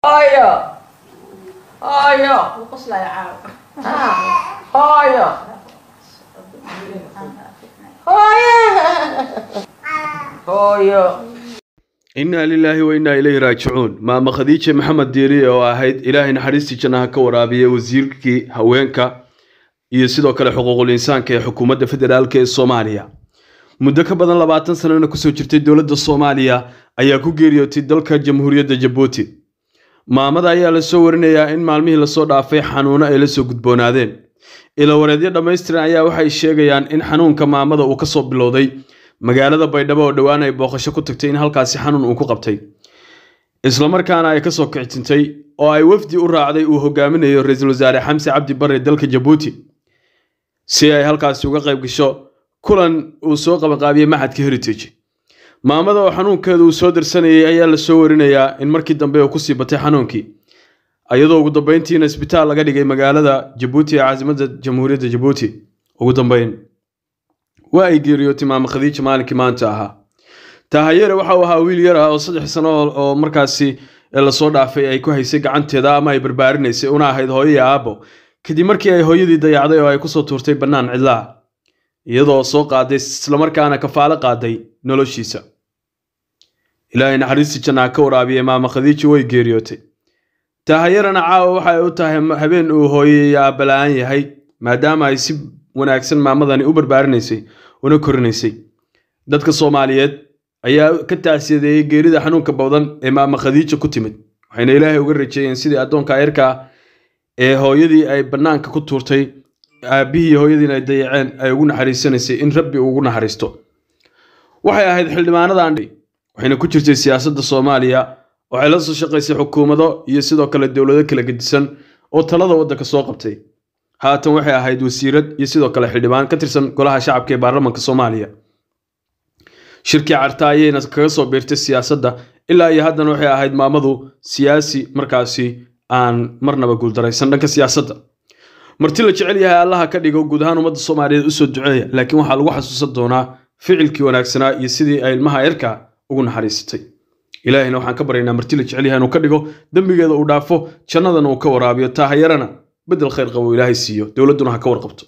هايا هايا القص لا يعاود هايا هايا هايا إنا لله وإنا إليه راجعون ما خديجة محمد ديري oo ahayd ilaahay naxariistii jannaha ka waraabiye wasiirkii haweenka iyo sidoo kale xuquuqul insaanka ee xukuumadda federaalka ee Soomaaliya muddo ka badan 20 sano ku soo jirtay dawladda Soomaaliya ayaa ku geeriyootay dalka Jamhuuriyadda Djibouti maamada ayaa la soo warinayaa in maalmihii la soo dhaafay xanuuna ay la soo gudboonaadeen ila wareedyo dhameystiran ayaa waxay sheegayaan in xanuunka maamada uu ka soo bilowday magaalada Baydhabo oo dhawaan ay booqasho ku tagtay in halkaasi xanuun uu ku qabtay isla markaana ay ka soo kicintay oo ay wafdi u raacday uu hogaaminayo ra'iisul wasaare Xamse Cabdi Barre dalka Djibouti si ay halkaasi uga qayb gasho kulan uu soo qabanqaabiyay maxadka Heritage maamada oo xanuunkeedu soo dirsanayay ayaa la soo warinayaa in markii dambe uu ku sii batay xanuunkii ayadoo ugu dambeyntiina isbitaal laga dhigay magaalada Djibouti ee caasimadda Jamhuuriyadda Djibouti ugu dambeyn waa ay geeriyootay maama Khadiija maalinkii maanta ahaa taahayere waxa uu ahaa wiil yar ah oo 3 sano oo markaasi la soo dhaafay ay ku haysay gacanteeda ama ay barbaarinaysay una ahayd hooyo iyo aabo kadib markii ay hooyadii dayacday oo ay ku soo tuurtay banaan cidlaa iyadoo soo qaaday isla markaana kafaalo qaaday noloshiisa ilaahay naxariistii jannaha ka waraabiye maama Khadiija way geeriyootay taahayerana caawa waxa ay u tahay habeen uu hooyo iyo aabo la'aan yahay maadaama ay si wanaagsan maamadani u barbaarinaysay una korinaysay dadka Soomaaliyeed ayaa ka taasiyadeeyay geerida xanuunka badan ee maama Khadiija ku timid waxayna ilaahay uga rajeeyeen sidii adoonka eerka ee hooyadii ay banaanka ku tuurtay aabihii hooyadiina ay dayaceen ay ugu naxariisanaysay in Rabbi ugu naxariisto waxay ahayd xildhibaanadan waxayna ku jirtay siyaasadda Soomaaliya waxay la soo shaqaysay xukuumado iyo sidoo kale dawlado kala gedisan oo talada waddanka soo qabtay haatan waxay ahayd wasiirad iyo sidoo kale xildhibaan ka tirsan golaha shacabka ee baarlamaanka Soomaaliya shirkii carta ayayna kaga soo beertay siyaasadda ilaa iyo haddana waxay ahayd maamadu siyaasi markaasi aan marnaba guul daraysan dhanka siyaasadda marti la jecel yahay allaha ka dhigo guud ahaan ummadda Soomaaliyeed u soo duceeya laakiin waxa lagu xasuusan doonaa ficilkii wanaagsanaa iyo sidii ay ilmaha yarka ugu naxariisatay ilaahayna waxaan ka baryaynaa marti la jecel yahay inuu ka dhigo dambigeeda uu dhaafo jannadana uu ka waraabiyo taahayarana بدل خير قوي إلهي سيو دولتنا هكور قبطو